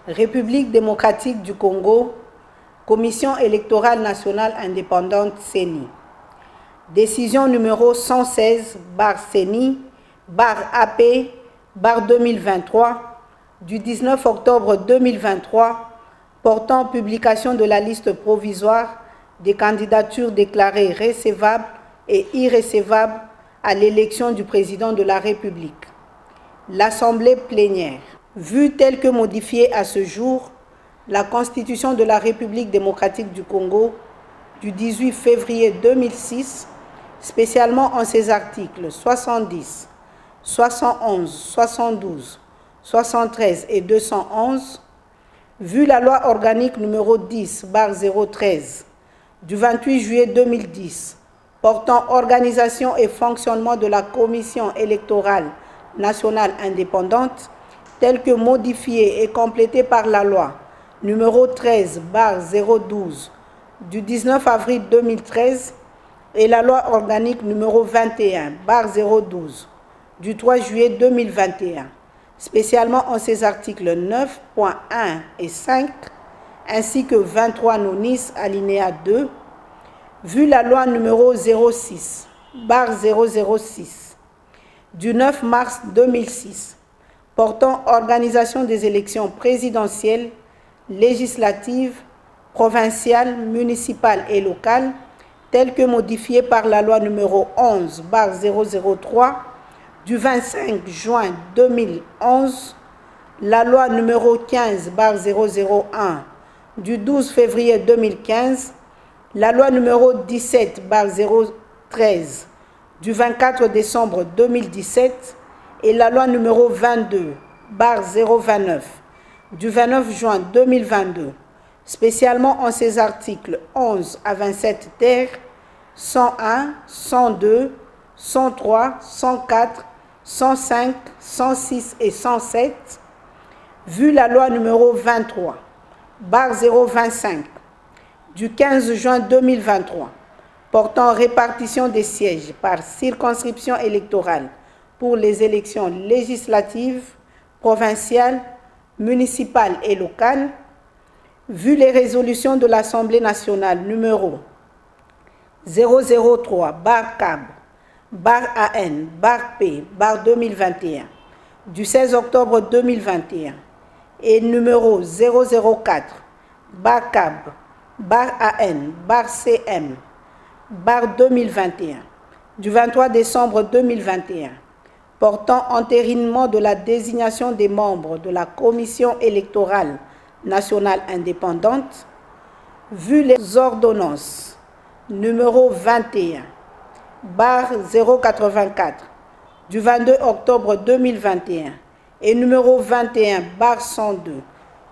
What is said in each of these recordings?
République démocratique du Congo, Commission électorale nationale indépendante CENI. Décision numéro 116/CENI/AP/2023 du 19 octobre 2023 portant publication de la liste provisoire des candidatures déclarées recevables et irrecevables à l'élection du président de la République. L'Assemblée plénière, vue telle que modifiée à ce jour, la Constitution de la République démocratique du Congo du 18 février 2006, spécialement en ses articles 70, 71, 72, 73 et 211, vu la loi organique numéro 10/013 du 28 juillet 2010 portant organisation et fonctionnement de la Commission électorale nationale indépendante, telle que modifiée et complétée par la loi numéro 13/012 du 19 avril 2013 et la loi organique numéro 21/012 du 3 juillet 2021, spécialement en ses articles 9.1 et 5, ainsi que 23 nonis alinéa 2, vu la loi numéro 06/006 du 9 mars 2006 portant organisation des élections présidentielles, législatives, provinciales, municipales et locales, telle que modifiée par la loi numéro 11/003 du 25 juin 2011, la loi numéro 15/001 du 12 février 2015, la loi numéro 17/013 du 24 décembre 2017 et la loi numéro 22/029 du 29 juin 2022, spécialement en ses articles 11 à 27 ter, 101, 102, 103, 104, 105, 106 et 107, vu la loi numéro 23/025 du 15 juin 2023 portant répartition des sièges par circonscription électorale pour les élections législatives, provinciales, municipales et locales, vu les résolutions de l'Assemblée nationale numéro 003/CAB/AN/P/2021 du 16 octobre 2021 et numéro 004/CAB/AN/CM/2021 du 23 décembre 2021 portant entérinement de la désignation des membres de la Commission électorale nationale indépendante, vu les ordonnances numéro 21/084 du 22 octobre 2021 et numéro 21/102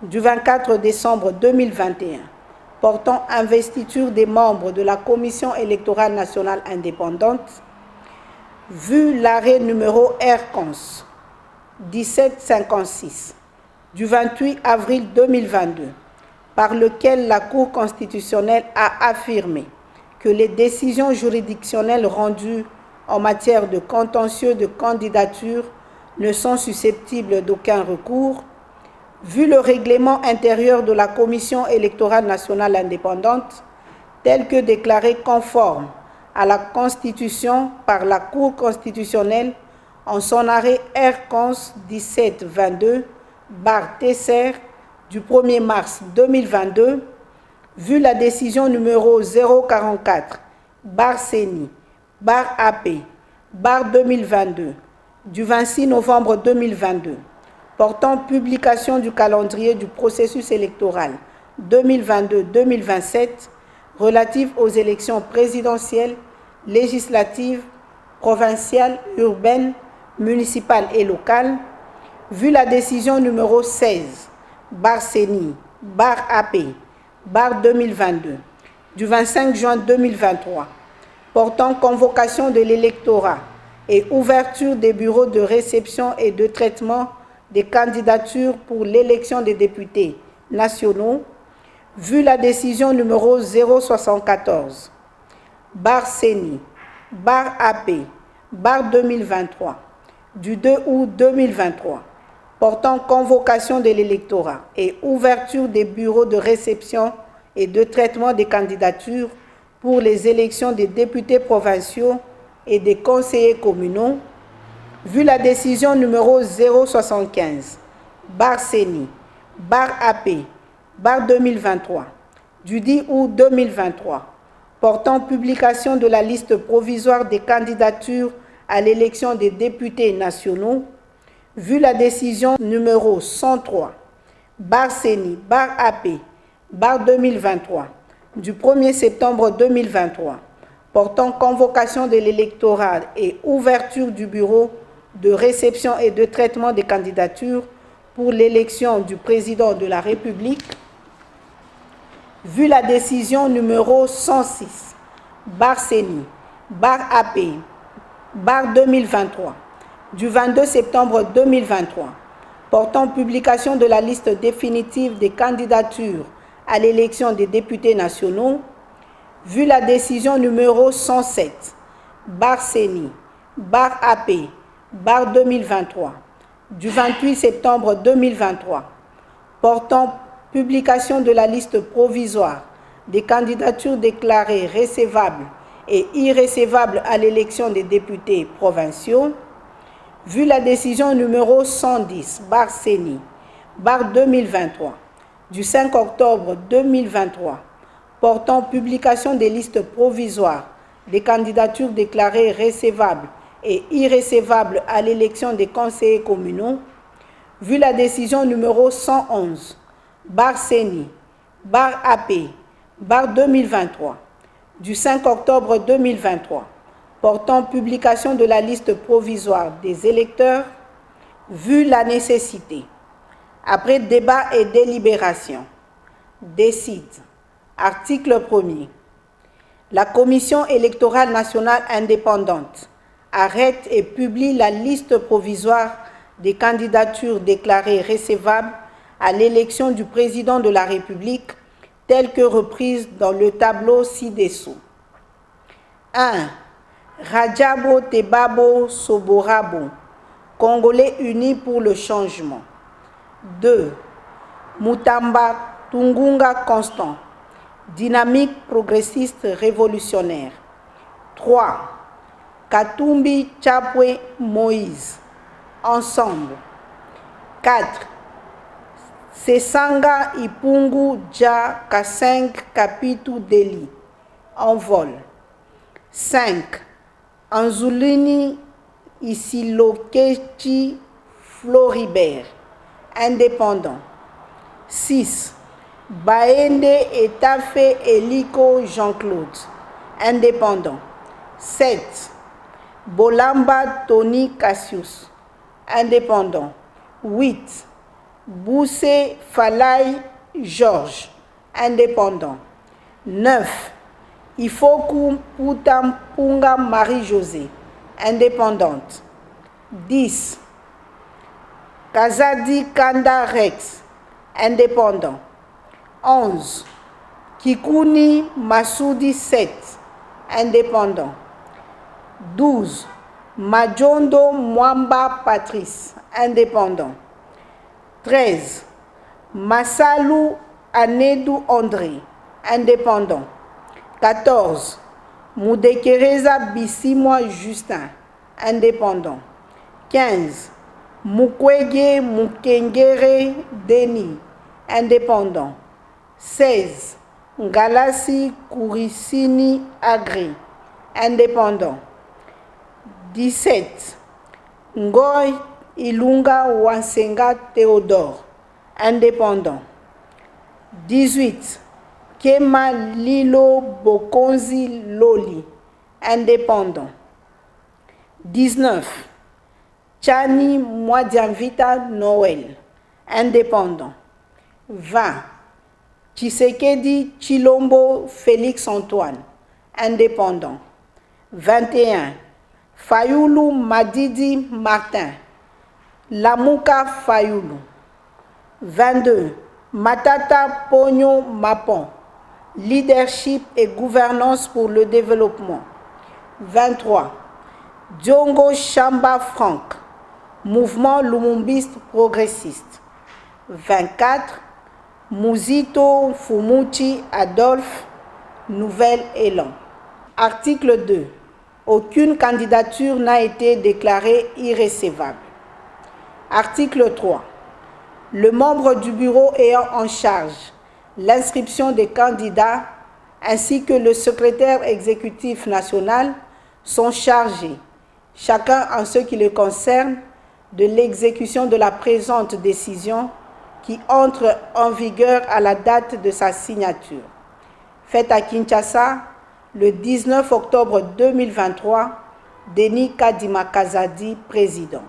du 24 décembre 2021 portant investiture des membres de la Commission électorale nationale indépendante, vu l'arrêt numéro R-Cons 1756 du 28 avril 2022, par lequel la Cour constitutionnelle a affirmé que les décisions juridictionnelles rendues en matière de contentieux de candidature ne sont susceptibles d'aucun recours, vu le règlement intérieur de la Commission électorale nationale indépendante, tel que déclaré conforme à la Constitution par la Cour constitutionnelle en son arrêt R-Cons 1722/TSR du 1er mars 2022, vu la décision numéro 044/CENI/AP/2022 du 26 novembre 2022 portant publication du calendrier du processus électoral 2022-2027 relatif aux élections présidentielles, législatives, provinciales, urbaines, municipales et locales, vu la décision numéro 16/CENI/AP/2022 du 25 juin 2023 portant convocation de l'électorat et ouverture des bureaux de réception et de traitement des candidatures pour l'élection des députés nationaux, vu la décision numéro 074/CENI/AP/2023 du 2 août 2023 portant convocation de l'électorat et ouverture des bureaux de réception et de traitement des candidatures pour les élections des députés provinciaux et des conseillers communaux, vu la décision numéro 075, CENI, AP, 2023, du 10 août 2023, portant publication de la liste provisoire des candidatures à l'élection des députés nationaux, vu la décision numéro 103, CENI, AP, 2023, du 1er septembre 2023, portant convocation de l'électorat et ouverture du bureau de réception et de traitement des candidatures pour l'élection du président de la République, vu la décision numéro 106, CENI, AP, 2023, du 22 septembre 2023, portant publication de la liste définitive des candidatures à l'élection des députés nationaux, vu la décision numéro 107, CENI, AP, 2023, du 28 septembre 2023, portant publication de la liste provisoire des candidatures déclarées recevables et irrécevables à l'élection des députés provinciaux, vu la décision numéro 110, CENI, 2023, du 5 octobre 2023, portant publication des listes provisoires des candidatures déclarées recevables et irrécevables à l'élection des conseillers communaux, vu la décision numéro 111, CENI, AP, 2023, du 5 octobre 2023, portant publication de la liste provisoire des électeurs, vu la nécessité, après débat et délibération, décide, article 1er, la Commission électorale nationale indépendante arrête et publie la liste provisoire des candidatures déclarées recevables à l'élection du président de la République, telle que reprise dans le tableau ci-dessous. 1. Rajabo Tebabo Soborabo, Congolais unis pour le changement. 2. Mutamba Tungunga Constant, dynamique progressiste révolutionnaire. 3. Katumbi Chapwe Moïse, ensemble. 4. Sesanga Ipungu Ja Kaseng Kapitu Deli, en vol. 5. Anzulini Isilokechi Floribert, indépendant. 6. Baende Etafe Eliko Jean-Claude, indépendant. 7. Bolamba Tony Cassius, indépendant. 8. Bousse Falai Georges, indépendant. 9. Ifoku Putampunga Marie-Josée, indépendante. 10. Kazadi Kanda Rex, indépendant. 11. Kikuni Massoudi 7, indépendant. 12. Majondo Mwamba Patrice, indépendant. 13. Massalou Anedou André, indépendant. 14. Moudekereza Bissimwa Justin, indépendant. 15. Mukwege Mukengere Denis, indépendant. 16. Ngalasi Kourisini Agri, indépendant. 17. Ngoy Ilunga Wansenga Théodore, indépendant. 18. Kema Lilo Bokonzi Loli, indépendant. 19. Chani Mwadianvita Noël, indépendant. 20. Tshisekedi Chilombo Félix Antoine, indépendant. 21. Fayoulou Madidi Martin, Lamouka Fayoulou. 22. Matata Pogno Mapon, Leadership et gouvernance pour le développement. 23. Diongo Chamba Franck, Mouvement lumumbiste progressiste. 24. Muzito Fumuchi Adolphe, Nouvel Élan. Article 2. Aucune candidature n'a été déclarée irrecevable. Article 3. Le membre du bureau ayant en charge l'inscription des candidats ainsi que le secrétaire exécutif national sont chargés, chacun en ce qui le concerne, de l'exécution de la présente décision qui entre en vigueur à la date de sa signature. Faite à Kinshasa, le 19 octobre 2023, Denis Kadima Kazadi, président.